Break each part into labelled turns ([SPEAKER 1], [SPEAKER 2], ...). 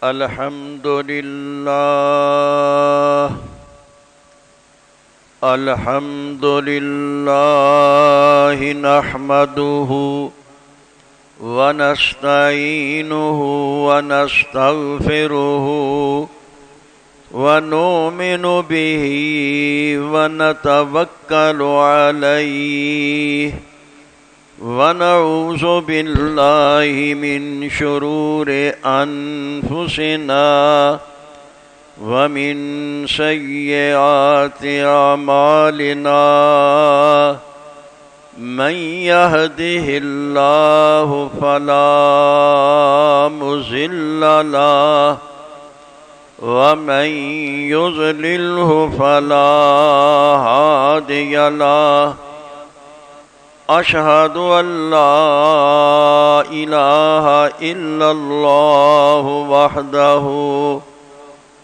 [SPEAKER 1] الحمد لله الحمد لله نحمده ونستعينه ونستغفره ونؤمن به ونتوكل عليه ونعوذ بالله من شرور أنفسنا ومن سيئات أعمالنا من يهده الله فلا مضل له ومن يضلله فلا هادي له أشهد أن لا إله إلا الله وحده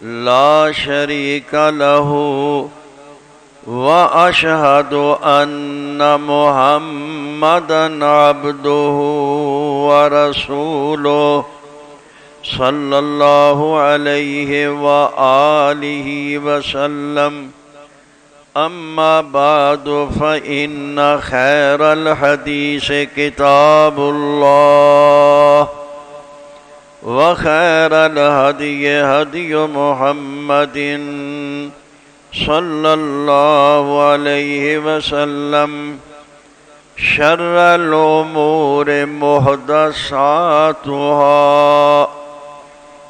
[SPEAKER 1] لا شريك له وأشهد أن محمدًا عبده ورسوله صلى الله عليه وآله وسلم أما بعد فإن خير الحديث كتاب الله وخير الهدي هدي محمد صلى الله عليه وسلم شر الأمور محدثاتها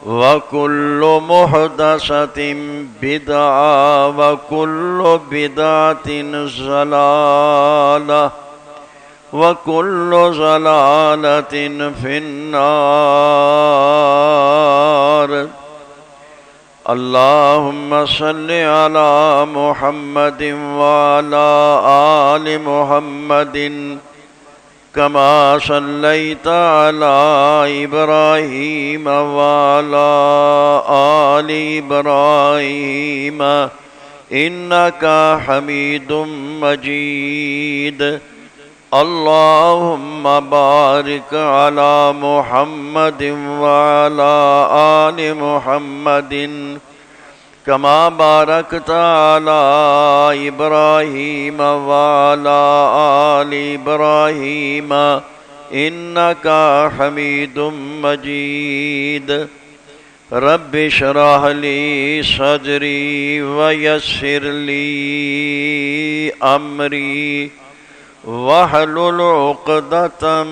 [SPEAKER 1] وكل محدثة بدعة وكل بدعة ضلالة وكل ضلالة في النار اللهم صل على محمد وعلى آل محمد كما صليت على إبراهيم وعلى آل إبراهيم إنك حميد مجيد اللهم بارك على محمد وعلى آل محمد كما باركت على إبراهيم وعلى آل إبراهيم إنك حميد مجيد رب اشرح لي صدري ويسر لي أمري واحلل عقدة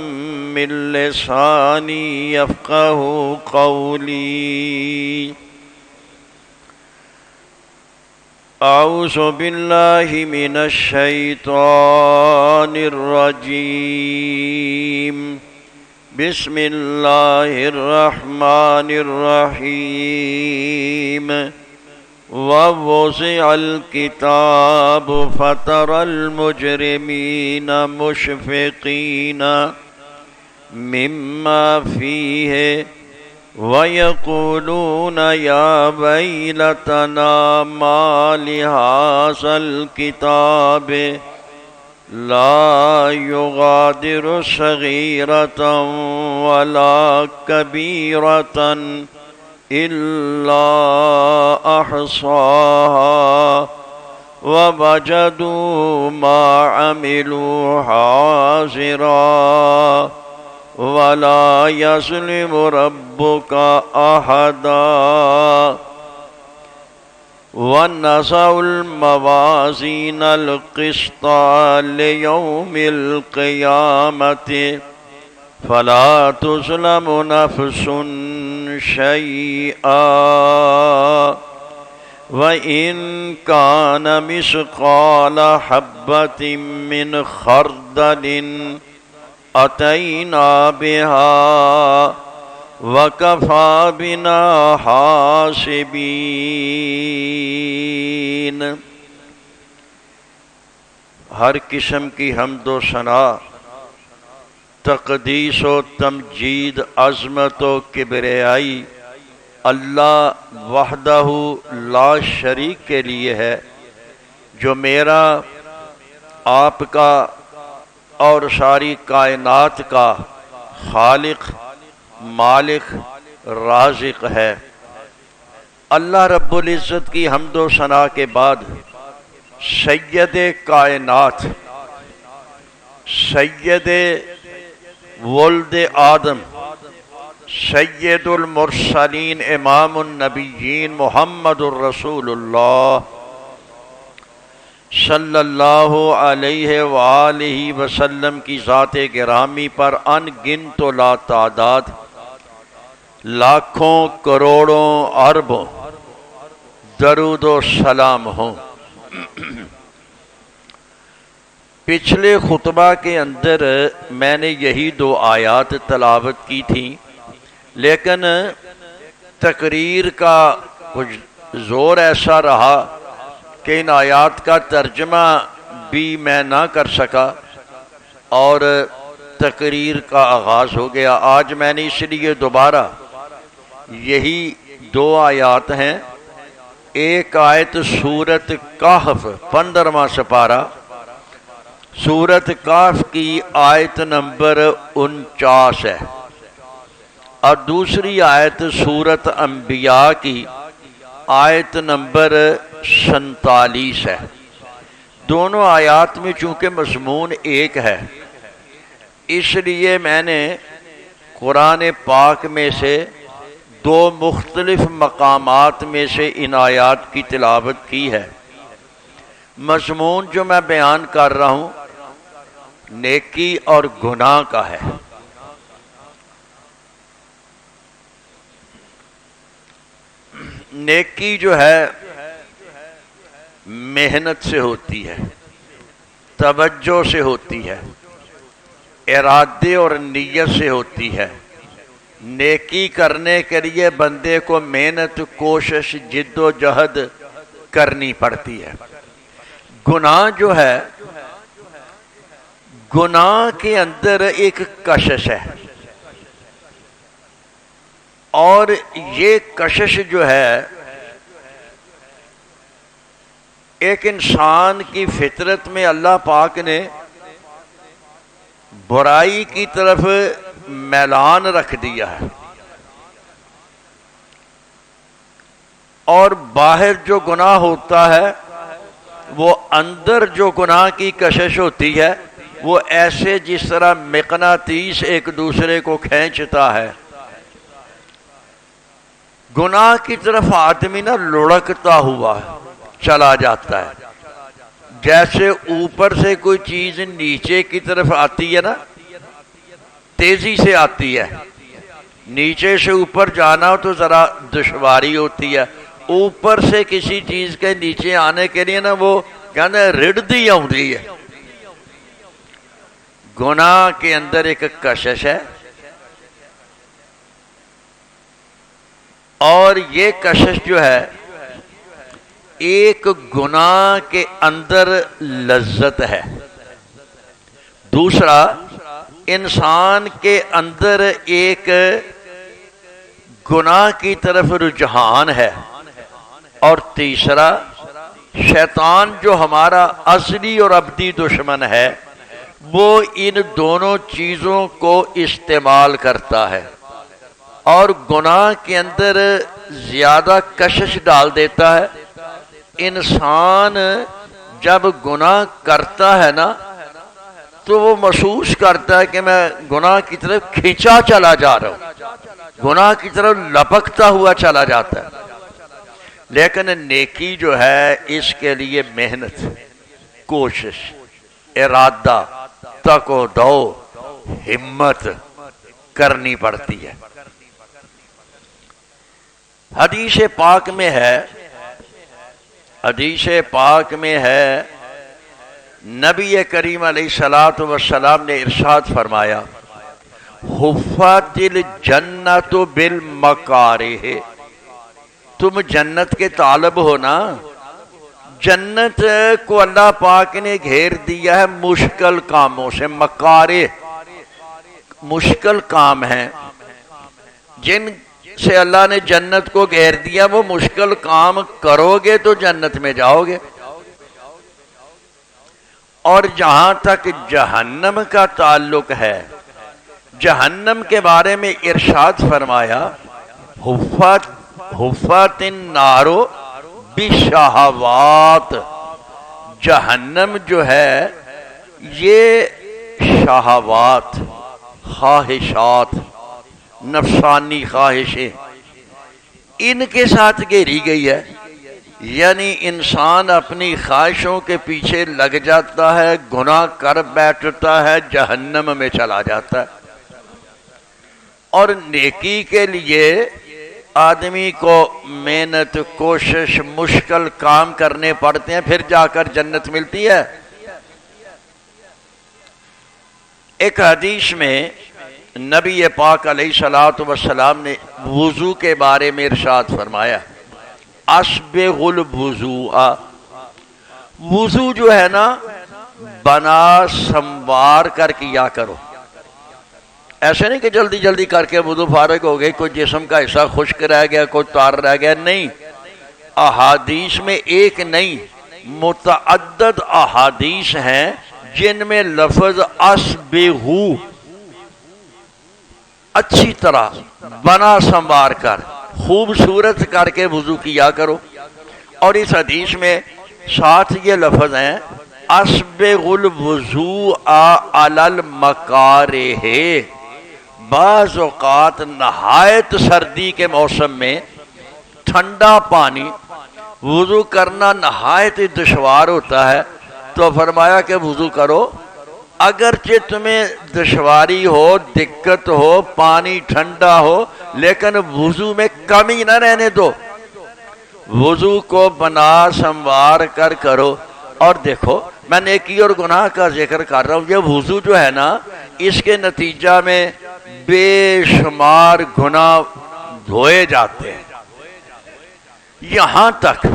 [SPEAKER 1] من لساني يفقه قولي أعوذ بالله من الشيطان الرجيم بسم الله الرحمن الرحيم ووضع الكتاب فترى المجرمين مشفقين مما فيه ويقولون يا ويلتنا ما لهذا الكتاب لا يغادر صغيرة ولا كبيرة إلا أحصاها ووجدوا ما عملوا حاضرا ولا يظلم ربك أحدا ونضع الموازين القسط ليوم القيامة فلا تظلم نفس شيئا وإن كان مثقال حبة من خردل أتينا بها وكفى بنا حاسبين ہر قسم کی حمد و ثنا تقدیس و تمجید عظمت و کبریائی اللہ وحدہ لا شریک کے لیے ہے، جو میرا، آپ کا اور ساری کائنات کا خالق مالک رازق ہے۔ اللہ رب العزت کی حمد و ثنا کے بعد سید کائنات، سید ولد آدم، سید المرسلین، امام النبیین محمد الرسول اللہ صلی اللہ علیہ وآلہ وسلم کی ذات گرامی پر ان گنت و لا تعداد لاکھوں کروڑوں اربوں درود و سلام ہوں۔ پچھلے خطبہ کے اندر میں نے یہی 2 آیات تلاوت کی تھیں، لیکن تقریر کا کچھ زور ایسا رہا کہ ان آیات کا ترجمہ بھی میں نہ کر سکا اور تقریر کا آغاز ہو گیا۔ آج میں نے اس لیے دوبارہ یہی 2 آیات ہیں، ایک آیت سورۃ کہف 15واں سپارہ، سورۃ کہف کی آیت نمبر 49 ہے، اور دوسری آیت سورۃ انبیاء کی آیت نمبر 47 ہے۔ دونوں آیات میں چونکہ مضمون ایک ہے، اس لیے میں نے قرآن پاک میں سے 2 مختلف مقامات میں سے ان آیات کی تلاوت کی ہے۔ مضمون جو میں بیان کر رہا ہوں نیکی اور گناہ کا ہے۔ نیکی جو ہے محنت سے ہوتی ہے، توجہ سے ہوتی ہے، ارادے اور نیت سے ہوتی ہے۔ نیکی کرنے کے لیے بندے کو محنت، کوشش، جد و جہد کرنی پڑتی ہے۔ گناہ جو ہے، گناہ کے اندر ایک کشش ہے، اور یہ کشش جو ہے ایک انسان کی فطرت میں اللہ پاک نے برائی کی طرف میلان رکھ دیا ہے، اور باہر جو گناہ ہوتا ہے وہ اندر جو گناہ کی کشش ہوتی ہے وہ ایسے جس طرح مقناطیس ایک دوسرے کو کھینچتا ہے۔ گناہ کی طرف آدمی نہ لڑکتا ہوا چلا جاتا ہے، جیسے اوپر سے کوئی چیز نیچے کی طرف آتی ہے نا، تیزی سے آتی ہے۔ نیچے سے اوپر جانا تو ذرا دشواری ہوتی ہے، اوپر سے کسی چیز کے نیچے آنے کے لیے نا وہ کہنا ہے رڑدی آؤندی ہے۔ گناہ کے اندر ایک کشش ہے، اور یہ کشش جو ہے ایک گناہ کے اندر لذت ہے، دوسرا انسان کے اندر ایک گناہ کی طرف رجحان ہے، اور تیسرا شیطان جو ہمارا اصلی اور ابدی دشمن ہے وہ ان دونوں چیزوں کو استعمال کرتا ہے اور گناہ کے اندر زیادہ کشش ڈال دیتا ہے۔ انسان جب گناہ کرتا ہے نا تو وہ محسوس کرتا ہے کہ میں گناہ کی طرف کھینچا چلا جا رہا ہوں، گناہ کی طرف لپکتا ہوا چلا جاتا ہے۔ لیکن نیکی جو ہے اس کے لیے محنت، کوشش، ارادہ، تک و دو، ہمت کرنی پڑتی ہے۔ حدیث پاک میں ہے، حدیث پاک میں ہے، نبی کریم علیہ الصلوۃ والسلام نے ارشاد فرمایا، حفت الجنت بالمکارہ، تم جنت کے طالب ہو نا، جنت کو اللہ پاک نے گھیر دیا ہے مشکل کاموں سے۔ مکارہ مشکل کام ہیں، جن سے اللہ نے جنت کو گھیر دیا، وہ مشکل کام کرو گے تو جنت میں جاؤ گے۔ اور جہاں تک جہنم کا تعلق ہے، جہنم کے بارے میں ارشاد فرمایا حفت النار بالشہوات، جہنم جو ہے یہ شہوات، خواہشات، نفسانی خواہشیں ان کے ساتھ گھیری گئی ہے. یعنی انسان اپنی خواہشوں کے پیچھے لگ جاتا ہے، گناہ کر بیٹھتا ہے، جہنم میں چلا جاتا ہے. اور نیکی کے لیے آدمی کو محنت، کوشش، مشکل کام کرنے پڑتے ہیں، پھر جا کر جنت ملتی ہے. ایک حدیث میں نبی پاک علیہ الصلوۃ والسلام نے وضو کے بارے میں ارشاد فرمایا اسبغ الوضوء، وضو جو ہے نا بنا سنوار کر کیا کرو. ایسے نہیں کہ جلدی جلدی کر کے وضو فارغ ہو گئی، کوئی جسم کا حصہ خشک رہ گیا، کوئی تار رہ گیا، نہیں. احادیث میں ایک نہیں متعدد احادیث ہیں جن میں لفظ اسبغو، اچھی طرح بنا سنوار کر خوبصورت کر کے وضو کیا کرو. اور اس حدیث میں ساتھ یہ لفظ ہیں اسبغ الوضوء علی المکارہ، بعض اوقات نہایت سردی کے موسم میں ٹھنڈا پانی وضو کرنا نہایت دشوار ہوتا ہے، تو فرمایا کہ وضو کرو. اگرچہ تمہیں دشواری ہو، دقت ہو، پانی ٹھنڈا ہو، لیکن وضو میں کمی نہ رہنے دو، وضو کو بنا سنوار کر کرو. اور دیکھو میں نیکی اور گناہ کا ذکر کر رہا ہوں، یہ وضو جو ہے نا اس کے نتیجہ میں بے شمار گناہ دھوئے جاتے ہیں. یہاں تک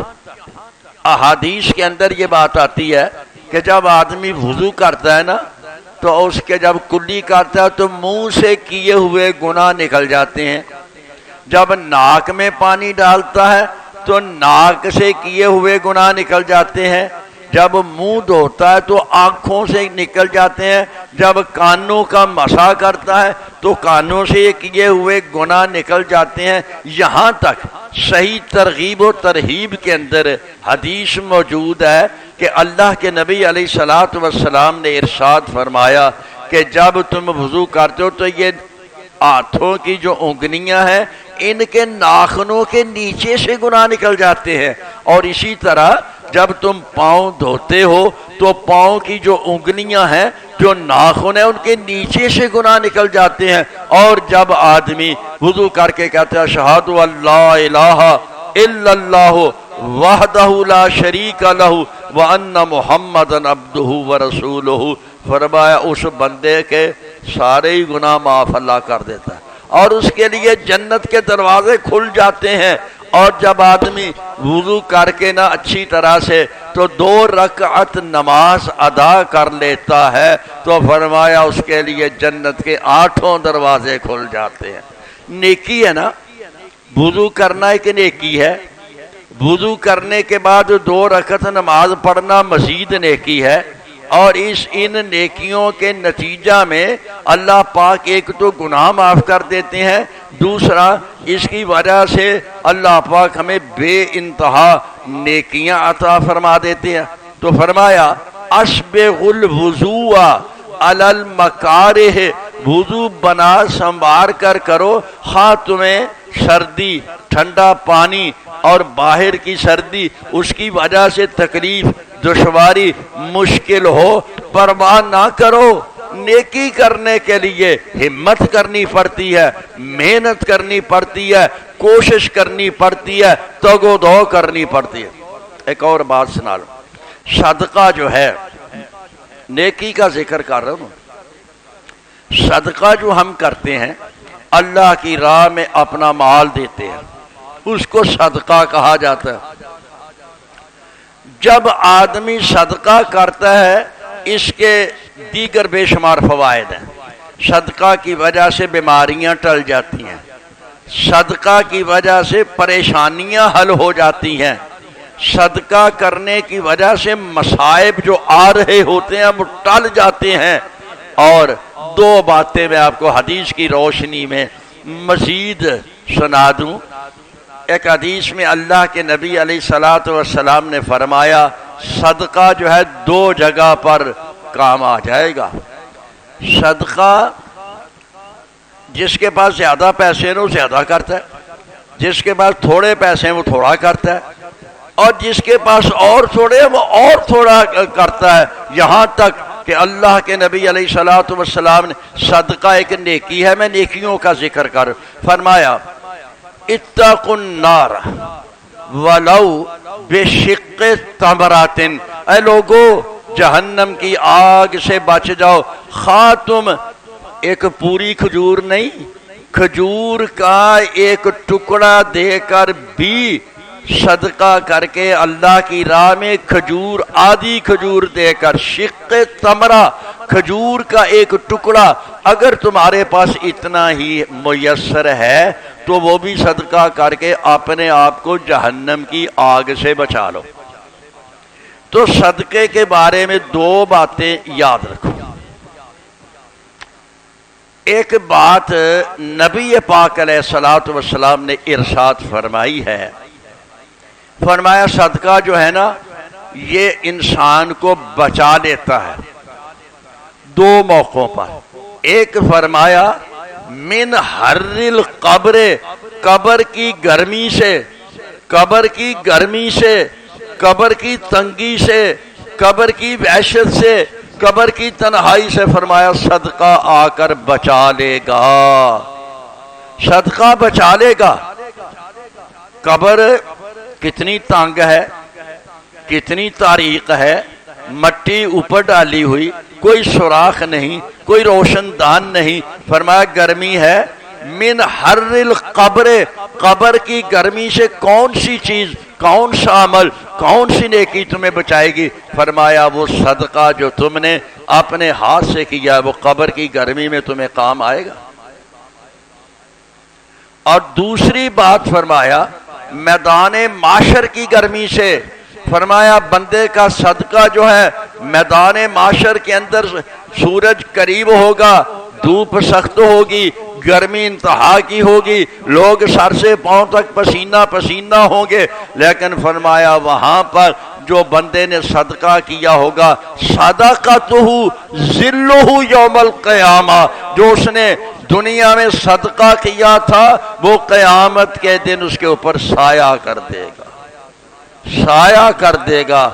[SPEAKER 1] احادیث کے اندر یہ بات آتی ہے کہ جب آدمی وضو کرتا ہے نا تو اس کے جب کلی کرتا ہے تو منہ سے کیے ہوئے گناہ نکل جاتے ہیں. جب ناک میں پانی ڈالتا ہے تو ناک سے کیے ہوئے گناہ نکل جاتے ہیں. جب منہ دھوتا ہے تو آنکھوں سے نکل جاتے ہیں. جب کانوں کا مسح کرتا ہے تو کانوں سے کیے ہوئے گناہ نکل جاتے ہیں. یہاں تک صحیح ترغیب و ترہیب کے اندر حدیث موجود ہے کہ اللہ کے نبی علیہ الصلوۃ والسلام نے ارشاد فرمایا کہ جب تم وضو کرتے ہو تو یہ ہاتھوں کی جو انگلیاں ہیں ان کے ناخنوں کے نیچے سے گناہ نکل جاتے ہیں. اور اسی طرح جب تم پاؤں دھوتے ہو تو پاؤں کی جو انگلیاں ہیں، جو ناخن ہیں، ان کے نیچے سے گناہ نکل جاتے ہیں. اور جب آدمی وضو کر کے کہتا ہے اشہد ان لا الہ الا اللہ وحدہ لا شریک لہ وان محمدا عبدہ ورسولہ، فرمایا اس بندے کے سارے ہی گناہ معاف اللہ کر دیتا ہے اور اس کے لیے جنت کے دروازے کھل جاتے ہیں. اور جب آدمی وضو کر کے نا اچھی طرح سے تو 2 رکعت نماز ادا کر لیتا ہے تو فرمایا اس کے لیے جنت کے 8 دروازے کھل جاتے ہیں. نیکی ہے نا، وضو کرنا ایک نیکی ہے. وضو کرنے کے بعد 2 رکعت نماز پڑھنا مزید نیکی ہے. اور ان نیکیوں کے نتیجہ میں اللہ پاک ایک تو گناہ معاف کر دیتے ہیں، دوسرا اس کی وجہ سے اللہ پاک ہمیں بے انتہا نیکیاں عطا فرما دیتے ہیں. تو فرمایا اسبغ الوضوء علی المکارہ، وضو بنا سنوار کر کرو، خواہ تمہیں سردی، ٹھنڈا پانی اور باہر کی سردی اس کی وجہ سے تکلیف، دشواری، مشکل ہو، پرواہ نہ کرو. نیکی کرنے کے لیے ہمت کرنی پڑتی ہے، محنت کرنی پڑتی ہے، کوشش کرنی پڑتی ہے، تگ و دو کرنی پڑتی ہے. ایک اور بات سنا لو، صدقہ جو ہے، نیکی کا ذکر کر رہا ہوں، صدقہ جو ہم کرتے ہیں اللہ کی راہ میں اپنا مال دیتے ہیں، اس کو صدقہ کہا جاتا ہے. جب آدمی صدقہ کرتا ہے اس کے دیگر بے شمار فوائد ہیں. صدقہ کی وجہ سے بیماریاں ٹل جاتی ہیں، صدقہ کی وجہ سے پریشانیاں حل ہو جاتی ہیں، صدقہ کرنے کی وجہ سے مصائب جو آ رہے ہوتے ہیں وہ ٹل جاتے ہیں. اور دو باتیں میں آپ کو حدیث کی روشنی میں مزید سنا دوں۔ ایک حدیث میں اللہ کے نبی علیہ الصلوۃ والسلام نے فرمایا صدقہ جو ہے دو جگہ پر کام آ جائے گا۔ صدقہ جس کے پاس زیادہ پیسے ہیں وہ زیادہ کرتا ہے، جس کے پاس تھوڑے پیسے ہیں وہ تھوڑا کرتا ہے، اور جس کے پاس اور تھوڑے ہیں وہ اور تھوڑا کرتا ہے، یہاں تک کہ اللہ کے نبی علیہ الصلوۃ والسلام نے صدقہ ایک نیکی ہے، میں نیکیوں کا ذکر کر فرمایا اتقوا النار ولو بشق تمرات، اے لوگو جہنم کی آگ سے بچ جاؤ، خواہ تم ایک پوری کھجور نہیں، کھجور کا ایک ٹکڑا دے کر بھی صدقہ کر کے اللہ کی راہ میں کھجور، آدھی کھجور دے کر، شق تمرہ کھجور کا ایک ٹکڑا اگر تمہارے پاس اتنا ہی میسر ہے تو وہ بھی صدقہ کر کے اپنے آپ کو جہنم کی آگ سے بچا لو۔ تو صدقے کے بارے میں دو باتیں یاد رکھو۔ ایک بات نبی پاک علیہ الصلوۃ والسلام نے ارشاد فرمائی ہے، فرمایا صدقہ جو ہے نا یہ انسان کو بچا لیتا ہے دو موقعوں پر۔ ایک فرمایا من حر القبر، قبر کی گرمی سے، قبر کی گرمی سے، قبر کی تنگی سے، قبر کی وحشت سے، قبر کی تنہائی سے، فرمایا صدقہ آ کر بچا لے گا، صدقہ بچا لے گا۔ قبر کتنی تنگ ہے، کتنی تاریک ہے، مٹی اوپر ڈالی ہوئی، کوئی سوراخ نہیں، کوئی روشن دان نہیں، فرمایا گرمی ہے۔ من حر القبر، قبر کی گرمی سے کون سی چیز، کون سا عمل، کون سی نیکی تمہیں بچائے گی؟ فرمایا وہ صدقہ جو تم نے اپنے ہاتھ سے کیا وہ قبر کی گرمی میں تمہیں کام آئے گا۔ اور دوسری بات فرمایا میدان معاشر کی گرمی سے، فرمایا بندے کا صدقہ جو ہے میدان معاشر کے اندر سورج قریب ہوگا، دھوپ سخت ہوگی، گرمی انتہا کی ہوگی، لوگ سر سے پاؤں تک پسینہ پسینہ ہوں گے، لیکن فرمایا وہاں پر جو بندے نے صدقہ کیا ہوگا صدقتہ ذلہ یوم القیامہ، جو اس نے دنیا میں صدقہ کیا تھا وہ قیامت کے دن اس کے اوپر سایہ کر دے گا، سایہ کر دے گا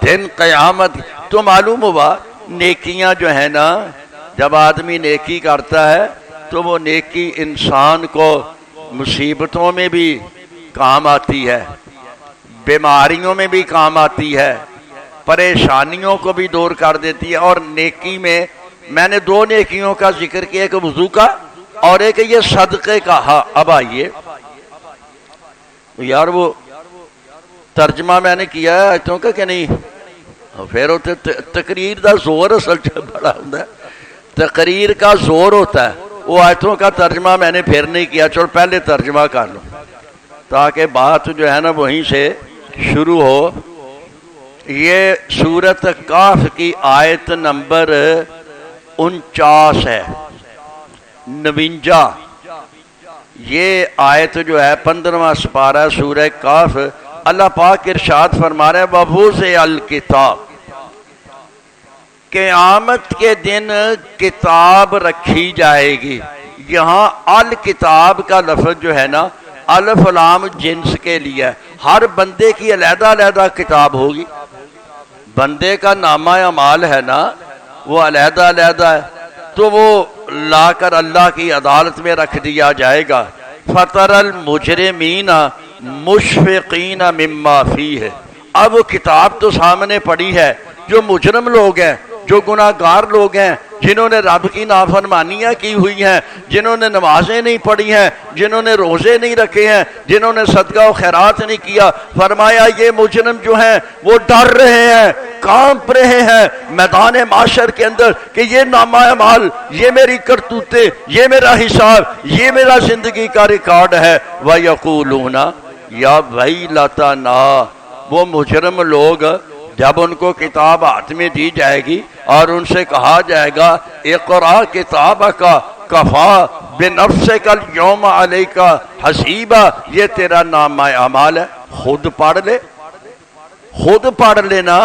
[SPEAKER 1] دن قیامت۔ تو معلوم ہوا نیکیاں جو ہے نا، جب آدمی نیکی کرتا ہے تو وہ نیکی انسان کو مصیبتوں میں بھی کام آتی ہے، بیماریوں میں بھی کام آتی ہے، پریشانیوں کو بھی دور کر دیتی ہے۔ اور نیکی میں نے دو نیکیوں کا ذکر کیا، ایک وضو کا اور ایک یہ صدقے کا۔ ہاں اب آئیے یار، وہ ترجمہ میں نے کیا ہے آیتوں کا کہ نہیں؟ پھر تقریر دا زور اصل بڑا ہوتا ہے، تقریر کا زور ہوتا ہے، وہ آیتوں کا ترجمہ میں نے پھر نہیں کیا، چلو پہلے ترجمہ کر لو تاکہ بات جو ہے نا وہیں سے شروع ہو۔ یہ سورۃ کاف کی آیت نمبر 49 ہے، 49 یہ آیت جو ہے 15واں سپارہ سورہ کاف۔ اللہ پاک ارشاد فرما رہے ہیں وَوُضِعَ الْکِتَابُ، قیامت کے دن کتاب رکھی جائے گی۔ یہاں الکتاب کا لفظ جو ہے نا الف لام جنس کے لیے ہے، ہر بندے کی علیحدہ علیحدہ کتاب ہوگی، بندے کا نامہ اعمال ہے نا وہ علیحدہ علیحدہ ہے، تو وہ لا کر اللہ کی عدالت میں رکھ دیا جائے گا۔ فَتَرَى الْمُجْرِمِينَ مُشْفِقِينَ مِمَّا فِيهِ، اب وہ کتاب تو سامنے پڑی ہے، جو مجرم لوگ ہیں، جو گناہگار لوگ ہیں، جنہوں نے رب کی نافرمانیاں کی ہوئی ہیں، جنہوں نے نمازیں نہیں پڑھی ہیں، جنہوں نے روزے نہیں رکھے ہیں، جنہوں نے صدقہ و خیرات نہیں کیا، فرمایا یہ مجرم جو ہیں وہ ڈر رہے ہیں، کانپ رہے ہیں میدان معاشر کے اندر کہ یہ نامہ اعمال، یہ میری کرتوتیں، یہ میرا حساب، یہ میرا زندگی کا ریکارڈ ہے۔ وَيَقُولُونَ یا وَيْلَتَنَا، وہ مجرم لوگ جب ان کو کتاب ہاتھ میں دی جائے گی اور ان سے کہا جائے گا اقرا کتابک کفا بنفسک الیوم علیک حسیبا، یہ تیرا نامہ اعمال ہے، خود پڑھ لے، خود پڑھ لینا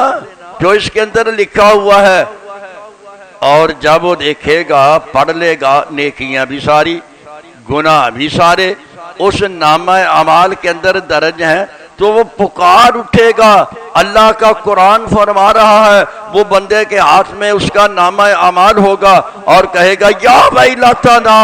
[SPEAKER 1] جو اس کے اندر لکھا ہوا ہے۔ اور جب وہ دیکھے گا، پڑھ لے گا، نیکیاں بھی ساری، گناہ بھی سارے اس نامہ اعمال کے اندر درج ہیں، تو وہ پکار اٹھے گا۔ اللہ کا قرآن فرما رہا ہے وہ بندے کے ہاتھ میں اس کا نامہ اعمال ہوگا اور کہے گا یا ویلتنا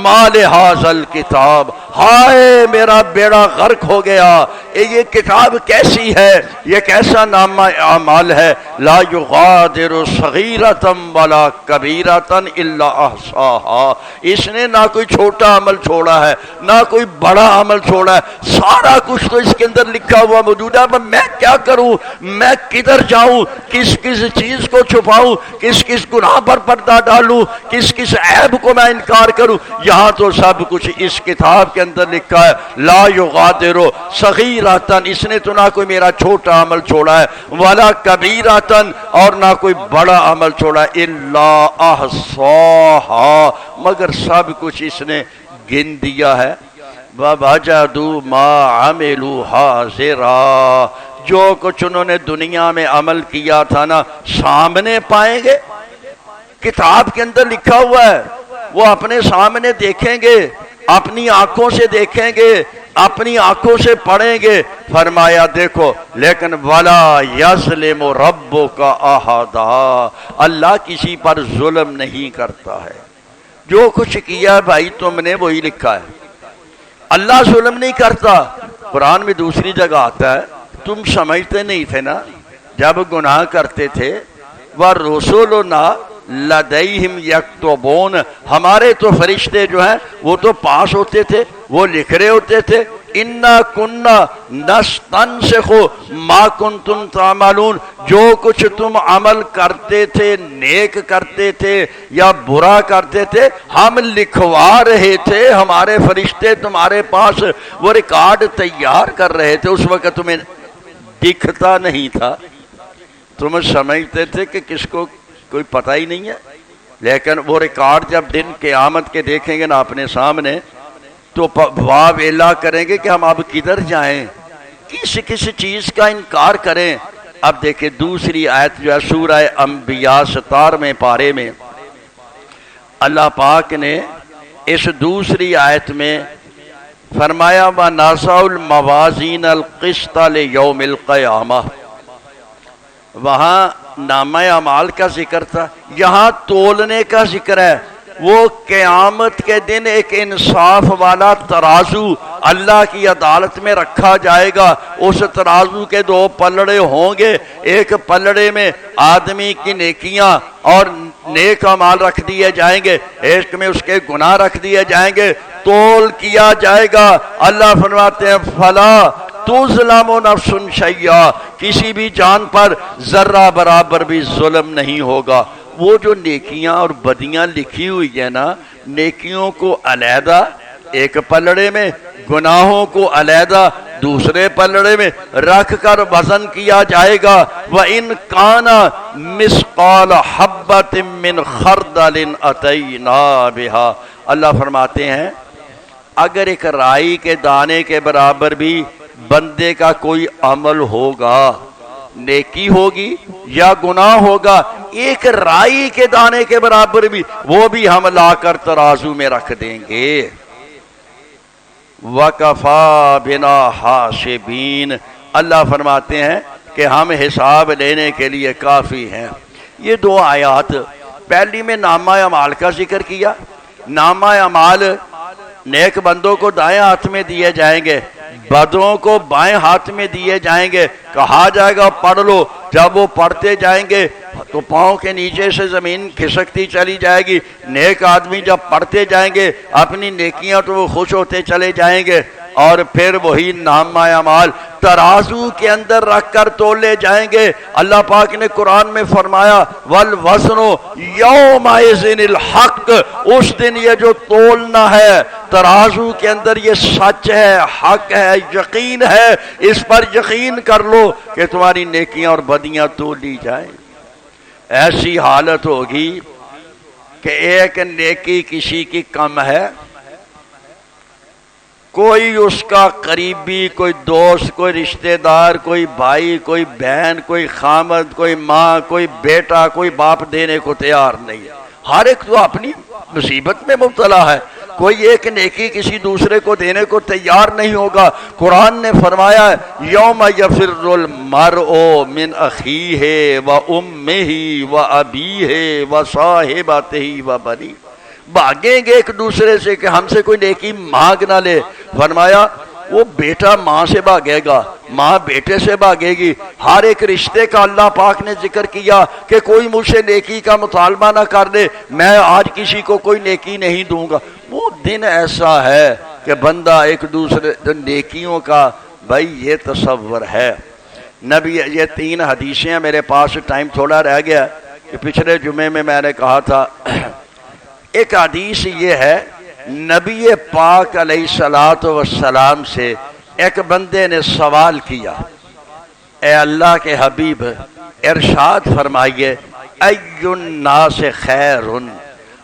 [SPEAKER 1] مال ھذل کتاب، ہائے میرا بیڑا غرق ہو گیا، یہ کتاب کیسی ہے، یہ کیسا نامہ اعمال ہے، لا یغادر صغیرۃ ولا کبیرۃ الا احصاها، اس نے نہ کوئی چھوٹا عمل چھوڑا ہے نہ کوئی بڑا عمل چھوڑا ہے، سارا کچھ تو اس کے اندر لکھا ہوا موجود ہے۔ میں کیا کروں، میں کدھر جاؤں، کس کس چیز کو چھپاؤں، کس کس گناہ پر پردہ ڈالوں، کس کس عیب کو میں انکار کروں، یہاں تو سب کچھ اس کتاب کے اندر لکھا ہے۔ لا یغادر صغیرۃ، اس نے تو نہ کوئی میرا چھوٹا عمل چھوڑا ہے، ولا کبیرۃ، اور نہ کوئی بڑا عمل چھوڑا ہے، الا احصاها، مگر سب کچھ اس نے گن دیا ہے۔ وَوَجَدُوا مَا عَمِلُوا حَاضِرًا، جو کچھ انہوں نے دنیا میں عمل کیا تھا نا سامنے پائیں گے، کتاب کے اندر لکھا ہوا ہے، وہ اپنے سامنے دیکھیں گے، اپنی آنکھوں سے دیکھیں گے، اپنی آنکھوں سے پڑھیں گے۔ فرمایا دیکھو لیکن وَلَا يَظْلِمُ رَبُّكَ أَحَدًا، اللہ کسی پر ظلم نہیں کرتا ہے، جو کچھ کیا بھائی تم نے وہی لکھا ہے، اللہ ظلم نہیں کرتا۔ قرآن میں دوسری جگہ آتا ہے، تم سمجھتے نہیں تھے نا جب گناہ کرتے تھے، وَرُسُلُنَا لَدَيْهِمْ يَكْتُبُونَ، ہمارے تو فرشتے جو ہیں وہ تو پاس ہوتے تھے، وہ لکھ رہے ہوتے تھے، اِنَّا كُنَّا نَسْتَنسِخُ مَا كُنْتُمْ تَعْمَلُونَ، جو کچھ تم عمل کرتے تھے، نیک کرتے تھے یا برا کرتے تھے، ہم لکھوا رہے تھے، ہمارے فرشتے تمہارے پاس وہ ریکارڈ تیار کر رہے تھے، اس وقت تمہیں دکھتا نہیں تھا، تم سمجھتے تھے کہ کس کو کوئی پتہ ہی نہیں ہے، لیکن وہ ریکارڈ جب دن قیامت کے دیکھیں گے نا اپنے سامنے تو واہ ویلا کریں گے کہ ہم اب کدھر جائیں، کس کس چیز کا انکار کریں۔ اب دیکھیں دوسری آیت جو ہے سورہ انبیاء 17ویں پارے میں اللہ پاک نے اس دوسری آیت میں فرمایا وَنَضَعُ الْمَوَازِينَ الْقِسْطَ لِيَوْمِ الْقِيَامَةِ، وہاں نامہ اعمال کا ذکر تھا، یہاں تولنے کا ذکر ہے۔ وہ قیامت کے دن ایک انصاف والا ترازو اللہ کی عدالت میں رکھا جائے گا، اس ترازو کے دو پلڑے ہوں گے، ایک پلڑے میں آدمی کی نیکیاں اور نیک اعمال رکھ دیے جائیں گے، ایک میں اس کے گناہ رکھ دیے جائیں گے، تول کیا جائے گا۔ اللہ فرماتے ہیں فلا تظلم نفس شیئا، کسی بھی جان پر ذرہ برابر بھی ظلم نہیں ہوگا۔ وہ جو نیکیاں اور بدیاں لکھی ہوئی ہیں نا، نیکیوں کو علیحدہ ایک پلڑے میں، گناہوں کو علیحدہ دوسرے پلڑے میں رکھ کر وزن کیا جائے گا۔ وَإِنْ كَانَ مِثْقَالَ حَبَّةٍ مِّنْ خَرْدَلٍ أَتَيْنَا بِهَا، اللہ فرماتے ہیں اگر ایک رائی کے دانے کے برابر بھی بندے کا کوئی عمل ہوگا، نیکی ہوگی یا گناہ ہوگا، ایک رائی کے دانے کے برابر بھی وہ بھی ہم لا کر ترازو میں رکھ دیں گے۔ وَكَفَى بِنَا حَاسِبِينَ، اللہ فرماتے ہیں کہ ہم حساب لینے کے لیے کافی ہیں۔ یہ دو آیات، پہلی میں نامہ اعمال کا ذکر کیا، نامہ اعمال نیک بندوں کو دائیں ہاتھ میں دیے جائیں گے، بدوں کو بائیں ہاتھ میں دیے جائیں گے، کہا جائے گا پڑھ لو، جب وہ پڑھتے جائیں گے تو پاؤں کے نیچے سے زمین کھسکتی چلی جائے گی، نیک آدمی جب پڑھتے جائیں گے اپنی نیکیاں تو وہ خوش ہوتے چلے جائیں گے، اور پھر وہی نامہ اعمال ترازو کے اندر رکھ کر تولے جائیں گے۔ اللہ پاک نے قرآن میں فرمایا والوزن یومئذ الحق، اس دن یہ جو تولنا ہے ترازو کے اندر یہ سچ ہے، حق ہے، یقین ہے، اس پر یقین کر لو کہ تمہاری نیکیاں اور بدیاں تولی جائیں۔ ایسی حالت ہوگی کہ ایک نیکی کسی کی کم ہے، کوئی اس کا قریبی، کوئی دوست، کوئی رشتہ دار، کوئی بھائی، کوئی بہن، کوئی خامد، کوئی ماں، کوئی بیٹا، کوئی باپ دینے کو تیار نہیں ہے۔ ہر ایک تو اپنی مصیبت میں مبتلا ہے، کوئی ایک نیکی کسی دوسرے کو دینے کو تیار نہیں ہوگا۔ قرآن نے فرمایا یوم یفر المرء من اخیہ و امہ و ابیہ و صاحبتہ و بنیہ، بھاگیں گے ایک دوسرے سے کہ ہم سے کوئی نیکی مانگ نہ لے۔ فرمایا وہ بیٹا ماں سے بھاگے گا، ماں بیٹے سے بھاگے گی، ہر ایک رشتے کا اللہ پاک نے ذکر کیا کہ کوئی مجھ سے نیکی کا مطالبہ نہ کر دے، میں آج کسی کو کوئی نیکی نہیں دوں گا۔ وہ دن ایسا ہے کہ بندہ ایک دوسرے نیکیوں کا، بھائی یہ تصور ہے نبی۔ یہ 3 حدیثیں ہیں، میرے پاس ٹائم تھوڑا رہ گیا کہ پچھلے جمعے میں نے کہا تھا۔ ایک حدیث یہ ہے، نبی پاک علیہ الصلوۃ والسلام سے ایک بندے نے سوال کیا، اے اللہ کے حبیب ارشاد فرمائیے ای الناس خیر،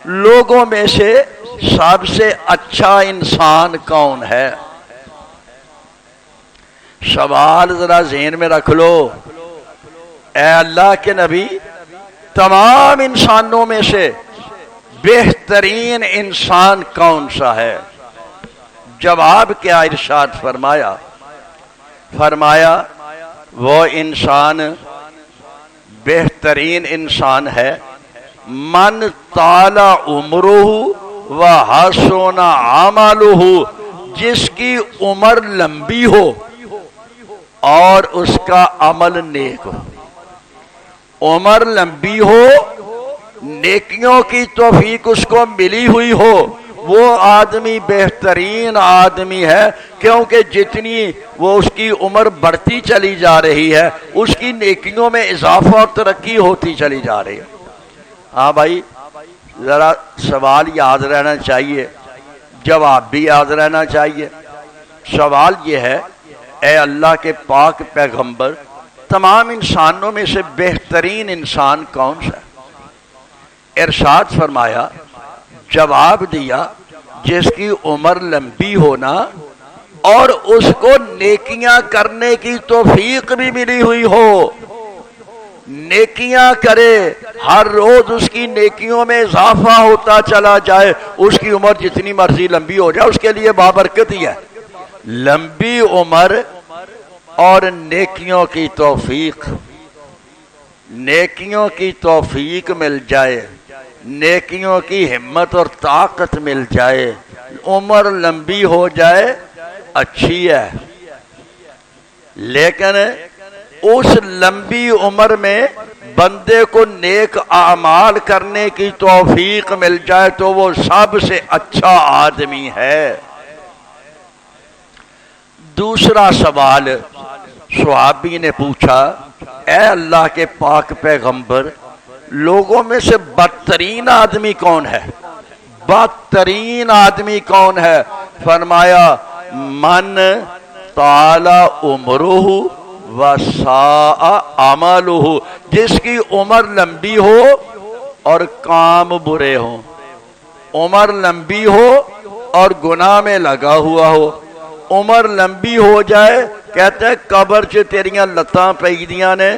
[SPEAKER 1] لوگوں میں سے سب سے اچھا انسان کون ہے؟ سوال ذرا ذہن میں رکھ لو، اے اللہ کے نبی تمام انسانوں میں سے بہترین انسان کون سا ہے؟ جواب کیا ارشاد فرمایا؟ فرمایا وہ انسان بہترین انسان ہے من طال عمرہ و حسن عملہ، جس کی عمر لمبی ہو اور اس کا عمل نیک ہو۔ عمر لمبی ہو، نیکیوں کی توفیق اس کو ملی ہوئی ہو، وہ آدمی بہترین آدمی ہے، کیونکہ جتنی وہ اس کی عمر بڑھتی چلی جا رہی ہے اس کی نیکیوں میں اضافہ اور ترقی ہوتی چلی جا رہی ہے۔ ہاں بھائی ذرا سوال یاد رہنا چاہیے، جواب بھی یاد رہنا چاہیے۔ سوال یہ ہے، اے اللہ کے پاک پیغمبر تمام انسانوں میں سے بہترین انسان کون سا ہے؟ ارشاد فرمایا، جواب دیا جس کی عمر لمبی ہونا اور اس کو نیکیاں کرنے کی توفیق بھی ملی ہوئی ہو، نیکیاں کرے، ہر روز اس کی نیکیوں میں اضافہ ہوتا چلا جائے، اس کی عمر جتنی مرضی لمبی ہو جائے اس کے لیے بابرکت ہی ہے۔ لمبی عمر اور نیکیوں کی توفیق، نیکیوں کی توفیق مل جائے، نیکیوں کی ہمت اور طاقت مل جائے، عمر لمبی ہو جائے، اچھی ہے، لیکن اس لمبی عمر میں بندے کو نیک اعمال کرنے کی توفیق مل جائے تو وہ سب سے اچھا آدمی ہے۔ دوسرا سوال صحابی نے پوچھا، اے اللہ کے پاک پیغمبر لوگوں میں سے بدترین آدمی کون ہے؟ بدترین آدمی کون ہے؟ فرمایا من طال عمرہ وساء عملہ، جس کی عمر لمبی ہو اور کام برے ہوں۔ عمر لمبی ہو اور گناہ میں لگا ہوا ہو، عمر لمبی ہو جائے، کہتے ہیں قبر چ تیریاں لتاں پئی دیاں نے،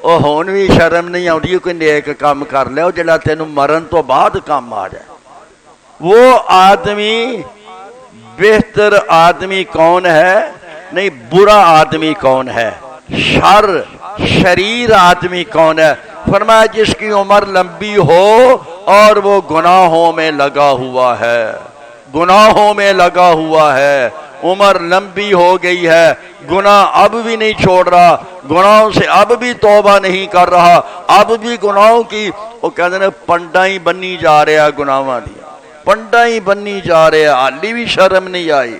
[SPEAKER 1] او ہون بھی شرم نہیں آتی کوئی نیک کام کر لے جڑا تینوں مرن تو بعد کام آ جائے۔ وہ آدمی بہتر آدمی کون ہے؟ نہیں، برا آدمی کون ہے؟ شریر آدمی کون ہے؟ فرمایا جس کی عمر لمبی ہو اور وہ گناہوں میں لگا ہوا ہے، گناہوں میں لگا ہوا ہے، عمر لمبی ہو گئی ہے، گناہ اب بھی نہیں چھوڑ رہا، گناہوں سے اب بھی توبہ نہیں کر رہا، اب بھی گناہوں کی وہ کہتے ہیں پنڈا ہی بنی جا رہا، گناہاں دیا پنڈا ہی بنی جا رہا، حالی بھی شرم نہیں آئی۔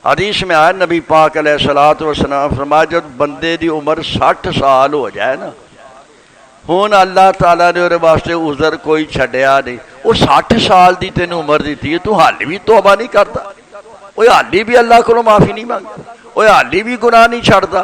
[SPEAKER 1] حدیث میں آیا نبی پاک علیہ الصلوۃ والسلام فرمایا جب بندے دی عمر 60 سال ہو جائے نا، ہون اللہ تعالیٰ نے اور واسطے عذر کوئی چھڑیا نہیں، وہ 60 سال دی تین عمر دیتی ہے، تو حالی بھی توبہ نہیں کرتا، وہ حالی بھی اللہ کو معافی نہیں مانگتا، وہ حالی بھی گناہ نہیں چھڑتا،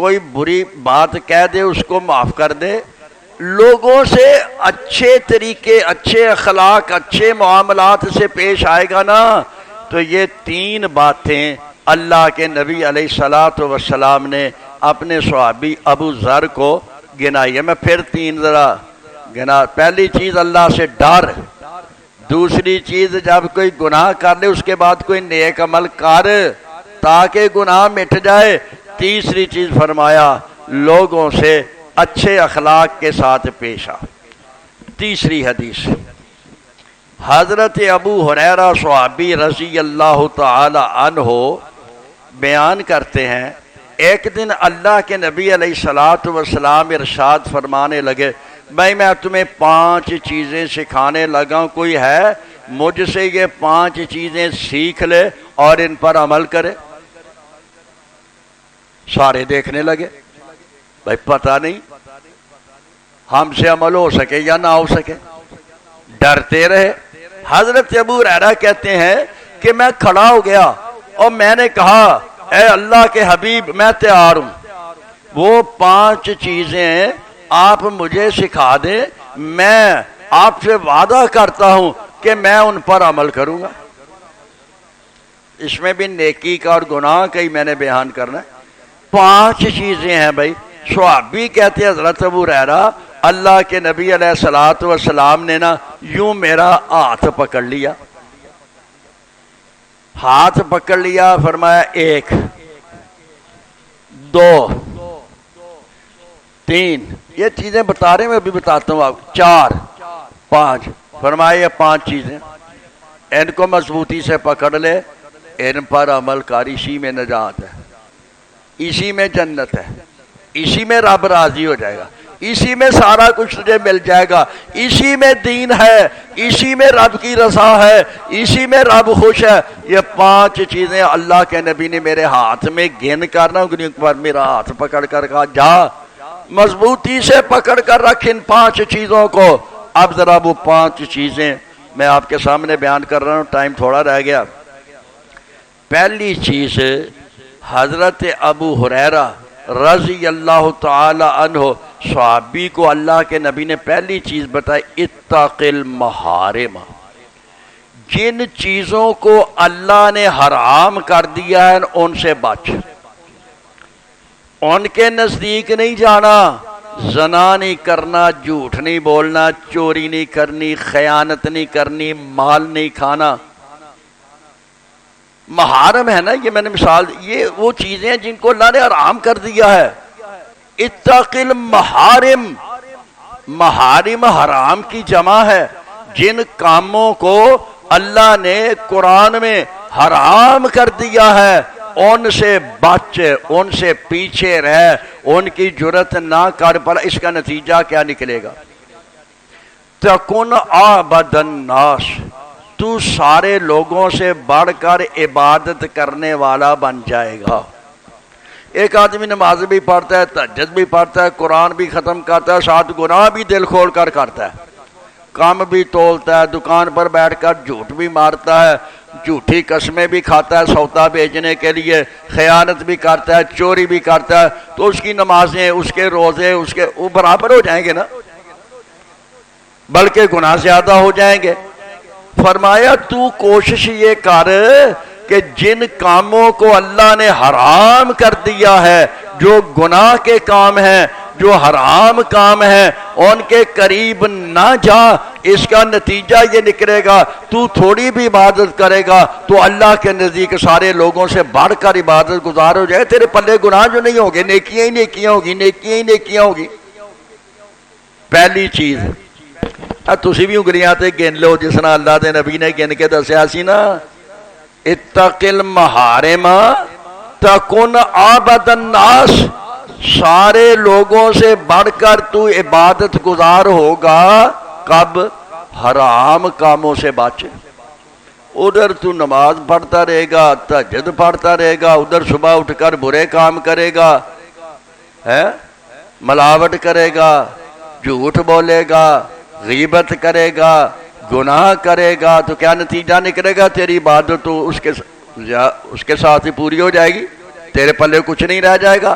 [SPEAKER 1] کوئی بری بات کہہ دے اس کو معاف کر دے، لوگوں سے اچھے طریقے، اچھے اخلاق، اچھے معاملات سے پیش آئے گا نا، تو یہ تین باتیں اللہ کے نبی علیہ الصلوۃ والسلام نے اپنے صحابی ابو ذر کو گنائی ہے۔ میں پھر تین ذرا گنا۔ پہلی چیز اللہ سے ڈر، دوسری چیز جب کوئی گناہ کر لے اس کے بعد کوئی نیک عمل کر تاکہ گناہ مٹ جائے، تیسری چیز فرمایا لوگوں سے اچھے اخلاق کے ساتھ پیش آ۔ تیسری حدیث حضرت ابو ہریرہ صحابی رضی اللہ تعالی عنہ بیان کرتے ہیں، ایک دن اللہ کے نبی علیہ الصلوۃ والسلام ارشاد فرمانے لگے، بھائی میں تمہیں 5 چیزیں سکھانے لگا ہوں، کوئی ہے مجھ سے یہ 5 چیزیں سیکھ لے اور ان پر عمل کرے؟ سارے دیکھنے لگے، بھائی پتہ نہیں ہم سے عمل ہو سکے یا نہ ہو سکے، ڈرتے رہے۔ حضرت ابو ہریرہ کہتے ہیں کہ میں کھڑا ہو گیا اور میں نے کہا اے اللہ کے حبیب میں تیار ہوں، وہ 5 چیزیں آپ مجھے سکھا دیں، میں آپ سے وعدہ کرتا ہوں کہ میں ان پر عمل کروں گا۔ اس میں بھی نیکی کا اور گناہ کا ہی میں نے بیان کرنا ہے۔ 5 چیزیں ہیں بھائی۔ صحابی کہتے ہیں حضرت ابو ہریرہ اللہ کے نبی علیہ الصلوۃ والسلام نے نا یوں میرا ہاتھ پکڑ لیا، ہاتھ پکڑ لیا، فرمایا 1 2 3، یہ چیزیں بتا رہے ہیں، میں ابھی بتاتا ہوں آپ، 4 5، فرمایا یہ 5 چیزیں، ان کو مضبوطی سے پکڑ لے، ان پر عمل کر، اسی میں نجات ہے، اسی میں جنت ہے، اسی میں رب راضی ہو جائے گا، اسی میں سارا کچھ تجھے مل جائے گا، اسی میں دین ہے، اسی میں رب کی رضا ہے، اسی میں رب خوش ہے۔ یہ 5 چیزیں اللہ کے نبی نے میرے ہاتھ میں گن کر نا انگلیوں پر میرا ہاتھ پکڑ کر کہا جا مضبوطی سے پکڑ کر رکھ ان 5 چیزوں کو۔ اب ذرا وہ 5 چیزیں میں آپ کے سامنے بیان کر رہا ہوں، ٹائم تھوڑا رہ گیا۔ پہلی چیز حضرت ابو ہریرہ رضی اللہ تعالی عنہ صحابی کو اللہ کے نبی نے پہلی چیز بتائی، اتق المحارم، جن چیزوں کو اللہ نے حرام کر دیا ہے ان سے بچ، ان کے نزدیک نہیں جانا، زنا نہیں کرنا، جھوٹ نہیں بولنا، چوری نہیں کرنی، خیانت نہیں کرنی، مال نہیں کھانا۔ محارم ہے نا، یہ میں نے مثال، یہ وہ چیزیں ہیں جن کو اللہ نے حرام کر دیا ہے۔ اتق المحارم، محارم حرام کی جمع ہے، جن کاموں کو اللہ نے قرآن میں حرام کر دیا ہے ان سے بچ، ان سے پیچھے رہ، ان کی جرت نہ کر، پر اس کا نتیجہ کیا نکلے گا؟ تکن عابد الناس، تو سارے لوگوں سے بڑھ کر عبادت کرنے والا بن جائے گا۔ ایک آدمی نماز بھی پڑھتا ہے، تہجد بھی پڑھتا ہے، قرآن بھی ختم کرتا ہے، ساتھ گناہ بھی دل کھول کر کرتا ہے، کام بھی تولتا ہے، دکان پر بیٹھ کر جھوٹ بھی مارتا ہے، جھوٹی قسمیں بھی کھاتا ہے سودا بیچنے کے لیے، خیانت بھی کرتا ہے، چوری بھی کرتا ہے، تو اس کی نمازیں، اس کے روزے، اس کے وہ برابر ہو جائیں گے نا، بلکہ گناہ زیادہ ہو جائیں گے۔ فرمایا تو کوشش یہ کر کہ جن کاموں کو اللہ نے حرام کر دیا ہے، جو گناہ کے کام ہیں، جو حرام کام ہیں، ان کے قریب نہ جا۔ اس کا نتیجہ یہ نکلے گا تو تھوڑی بھی عبادت کرے گا تو اللہ کے نزدیک سارے لوگوں سے بڑھ کر عبادت گزار ہو جائے، تیرے پلے گناہ جو نہیں ہوگے، نیکیاں ہی نیکیاں ہوگی، نیکیاں ہی نیکیاں ہوگی۔ پہلی چیز تسی بھی انگلیاں تے گن لو جس طرح اللہ دے نبی نے گن کے دسیا سی نا، اتق المحارم تکن عابد الناس، سارے لوگوں سے بڑھ کر تو عبادت گزار ہوگا کب؟ حرام کاموں سے بچ۔ ادھر تو نماز پڑھتا رہے گا، تہجد پڑھتا رہے گا، ادھر صبح اٹھ کر برے کام کرے گا، ملاوٹ کرے گا، جھوٹ بولے گا، غیبت کرے گا، گناہ کرے گا، تو کیا نتیجہ نکلے گا؟ تیری عبادت تو اس کے ساتھ ہی پوری ہو جائے گی، تیرے پلے کچھ نہیں رہ جائے گا۔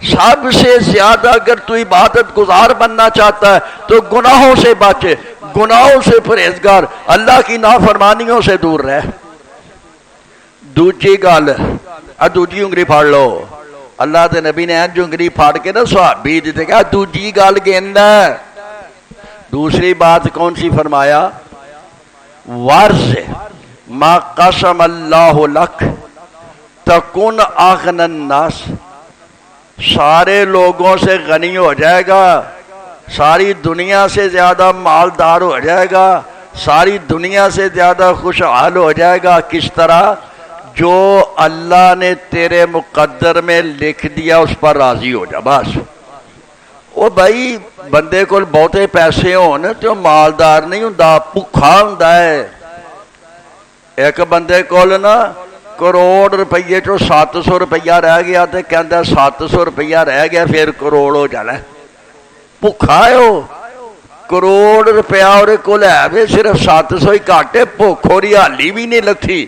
[SPEAKER 1] سب سے زیادہ اگر تو عبادت گزار بننا چاہتا ہے تو گناہوں سے بچے، گناہوں سے پرہیزگار، اللہ کی نافرمانیوں سے دور رہ۔ دوجی گل، دوجی انگلی پھاڑ لو، اللہ دے نبی نے جو انگلی پھاڑ کے نا صحابی دیتے کہا دوجی گل گننا۔ دوسری بات کون سی فرمایا؟ ورز ما قسم اللہ لک تکن اغنى الناس، سارے لوگوں سے غنی ہو جائے گا، ساری دنیا سے زیادہ مالدار ہو جائے گا، ساری دنیا سے زیادہ خوشحال ہو جائے گا۔ کس طرح؟ جو اللہ نے تیرے مقدر میں لکھ دیا اس پر راضی ہو جا بس۔ وہ بھائی بندے کو بہتے پیسے ہون تو مالدار نہیں ہوندا، بھکھا ہوندا ہے۔ ایک بندے کول نا کروڑ روپیے چو 700 روپیہ رہ گیا تے کہندا 700 روپیہ رہ گیا پھر کروڑ ہو جانا ہے، بھکھا ہے وہ۔ کروڑ روپیہ اور کول ہے وے صرف 700 ہی گھٹ ہے، بھوک ہو رہی حالی بھی نہیں لتھی۔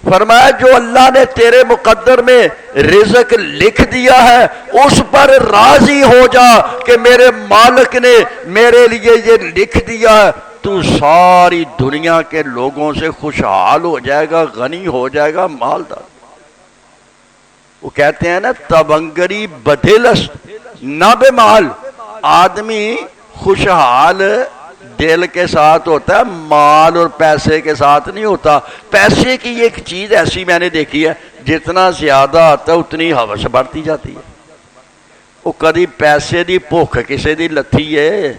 [SPEAKER 1] فرمایا جو اللہ نے تیرے مقدر میں رزق لکھ دیا ہے اس پر راضی ہو جا کہ میرے مالک نے میرے لیے یہ لکھ دیا ہے، تو ساری دنیا کے لوگوں سے خوشحال ہو جائے گا، غنی ہو جائے گا، مالدار۔ وہ کہتے ہیں نا تبنگری بدلس نہ بے مال، آدمی خوشحال دل کے ساتھ ہوتا ہے، مال اور پیسے کے ساتھ نہیں ہوتا۔ پیسے کی ایک چیز ایسی میں نے دیکھی ہے جتنا زیادہ آتا ہے اتنی ہوس بڑھتی جاتی ہے۔ وہ کدی پیسے دی بھوک کسی دی لتھی ہے،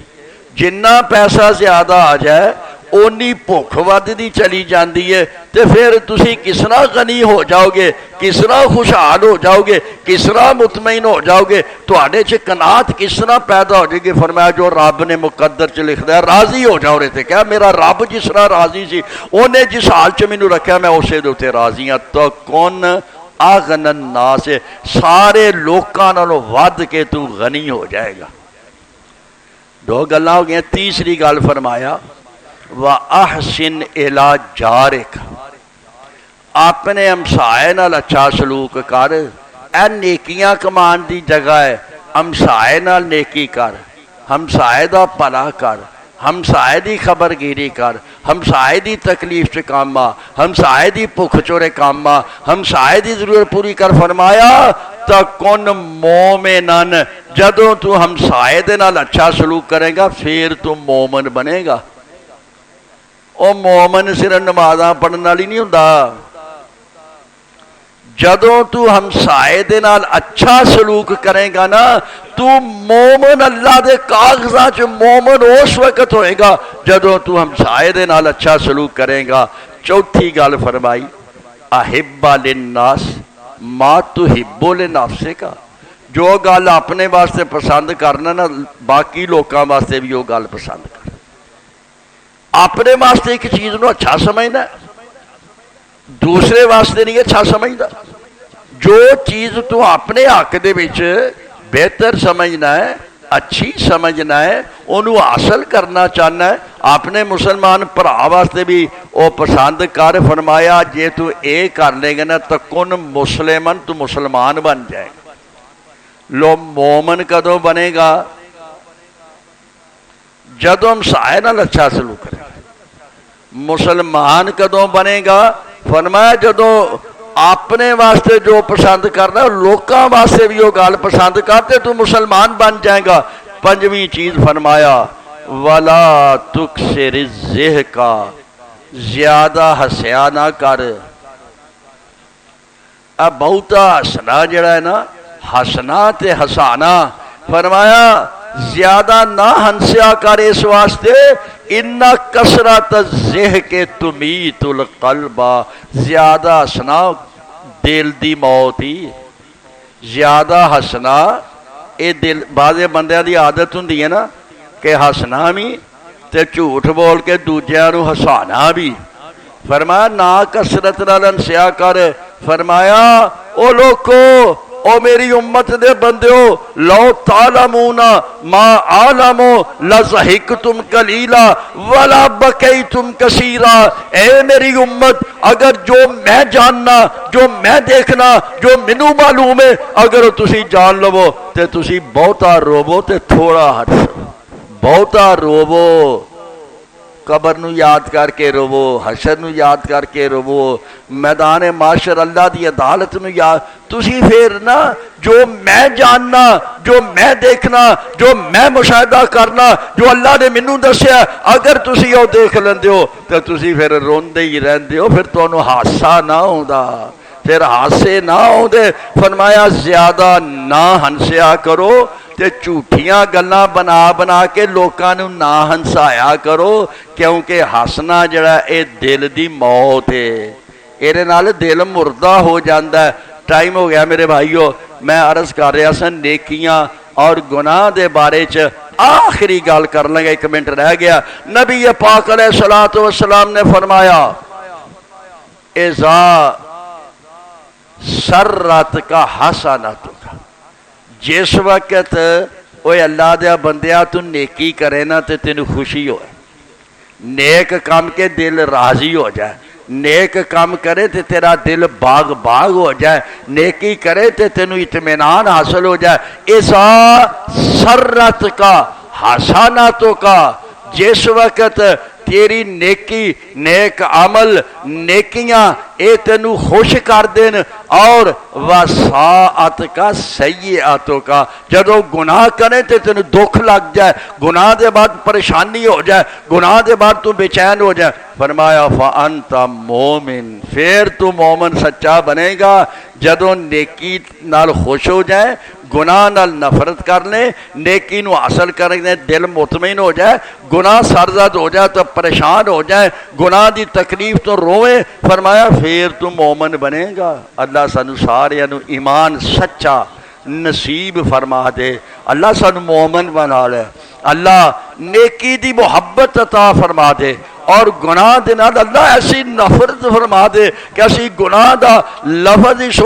[SPEAKER 1] جنہ پیسہ زیادہ آ جائے اونی بھوک ودتی چلی جاندی ہے، تے پھر تسی کس طرح غنی ہو جاؤ گے، کس طرح خوشحال ہو جاؤ گے، کس طرح مطمئن ہو جاؤ گے، تواڈے چ قناعت کس طرح پیدا ہو جائے گی۔ فرمایا جو رب نے مقدر چ لکھ دیا راضی ہو جاؤ رہے تھے، کیا میرا رب جس طرح راضی سی اونے جس حال چ مینوں رکھیا میں اسے دے اوتے راضی ہاں۔ تو کون اغنى الناس، سارے لوکاں نالوں ود کے تو غنی ہو جائے گا۔ دو گلاں ہو گئیں، تیسری گل فرمایا وَأَحْسِنْ إِلَىٰ جَارِكَ، اپنے ہمسائے نال اچھا سلوک کر۔ اے نیکیاں کمان دی جگہ ہے، ہمسائے نال نیکی کر، ہمسائے دا بھلا کر، ہمسائے دی خبرگیری کر، ہمسائے دی تکلیف چ کام آ، ہمسائے دی بھوک چورے کام آ، ہمسائے دی ضرورت پوری کر۔ فرمایا تکن مومنن، جدوں تو ہمسائے دے نال اچھا سلوک کرے گا پھر تو مومن بنے گا۔ او مومن صرف نمازاں پڑھن والی نہیں ہوندا، جدوں تو ہمسائے دے نال اچھا سلوک کرے گا نا تو مومن اللہ دے کاغذاں چ مومن اس وقت ہوئے گا جدوں تو ہمسائے دے نال اچھا سلوک کرے گا۔ چوتھی گل فرمائی احب للناس ما تحب لنفسک، جو گل اپنے واسطے پسند کرنا نا باقی لوکاں واسطے بھی وہ گل پسند کر۔ اپنے واسطے ایک چیز نو اچھا سمجھنا ہے، دوسرے واسطے نہیں اچھا سمجھدا۔ جو چیز تو اپنے حق دے وچ بہتر سمجھنا ہے، اچھی سمجھنا ہے، انہوں حاصل کرنا چاہنا ہے، اپنے مسلمان بھرا واسطے بھی وہ پسند کر۔ فرمایا جے تو اے کر لے گا نا تو کن مسلمن، تو مسلمان بن جائے گا۔ لو مومن کدوں بنے گا؟ جدوں ہمسائے نال اچھا سلوک کرے گا۔ مسلمان کدوں بنے گا؟ فرمایا جدوں اپنے واسطے جو پسند کرنا لوکاں واسطے بھی وہ گل پسند کرتے تو مسلمان بن جائے گا۔ پنجویں چیز فرمایا ولا تکثر الضحک، زیادہ ہسیا نہ کر۔ اب بہتا ہسنا جڑا ہے نا، ہسنا تے ہسانا، فرمایا زیادہ نہ ہنسیا کر اس واسطے ان کثرت الضحک تمیت القلب، زیادہ ہسنا دل دی موت ہی۔ زیادہ ہسنا یہ دل، بعض بندیاں دی عادت ہوندی ہے نا کہ ہسنا بھی تے جھوٹ بول کے دوجیاں نو ہسانا بھی۔ فرمایا نہ کثرت نال ہنسیا کر۔ فرمایا او لوکو او میری امت دے بندیو لو تعلمون ما عالمو لضحکتم قلیلا ولا بکیتم کثیرا، اے میری امت اگر جو میں جاننا، جو میں دیکھنا، جو مینوں معلوم ہے اگر تسی جان لو تے تسی بہتا روو تے تھوڑا ہسو، بہتا روو، قبر نو یاد کر کے روو، حشر نو یاد کر کے روو، میدان معاشر اللہ دی عدالت نو یاد، تسی پھر نا جو میں جاننا، جو میں دیکھنا، جو میں مشاہدہ کرنا، جو اللہ نے مینوں دسیا اگر تسی او دیکھ لیندے ہو تے تسی پھر روندے ہی رہندے ہو، پھر تانوں ہاسا نہ ہوندا، پھر ہاسے نہ ہوندے۔ فرمایا زیادہ نہ ہنسیا کرو تے جھوٹیاں گلاں بنا بنا کے لوکاں نوں نہ ہنسایا کرو، کیونکہ ہسنا جڑا اے دل دی موت ہے، ایدے نال دل مردہ ہو جاندا ہے۔ ٹائم ہو گیا میرے بھائیو، میں عرض کر رہا سا نیکیاں اور گناہ دے بارے چ آخری گل کر لیں گے، 1 منٹ رہ گیا۔ نبی پاک علیہ الصلوۃ والسلام نے فرمایا اذا سرت کا حسنۃ، جس وقت اوے اللہ دیا بندیا تو نیکی کرے نا تے تینوں خوشی ہوئے، نیک کام کے دل راضی ہو جائے، نیک کام کرے تے تیرا دل باغ باغ ہو جائے، نیکی کرے تے تینوں اطمینان حاصل ہو جائے۔ ایسا سرت کا حسناتوں کا، جس وقت تیری نیکی، نیک عمل، نیکیاں اے تینوں خوش کر دین، اور وساعت کا سیئاتوں کا، جدو گناہ کرے تے تینوں دکھ لگ جائے، گناہ دے بعد پریشانی ہو جائے، گناہ دے بعد تو بے چین ہو جائے، فرمایا فَأَنْتَ مُؤْمِن، پھر تو مومن سچا بنے گا جدو نیکی نال خوش ہو جائے، گناہ نال نفرت کر لیں، نیکی نو حاصل کرنے دل مطمئن ہو جائے، گناہ سرزد ہو جائے تو پریشان ہو جائے، گناہ دی تکلیف تو روئے، فرمایا پھر تو مومن بنے گا۔ اللہ سانو سارے نو ایمان سچا نصیب فرما دے، اللہ سانو مومن بنا لے، اللہ نیکی دی محبت عطا فرما دے، اور گناہ دے نال اللہ ایسی نفرت فرما دے کہ اسی گناہ دا لفظ ہی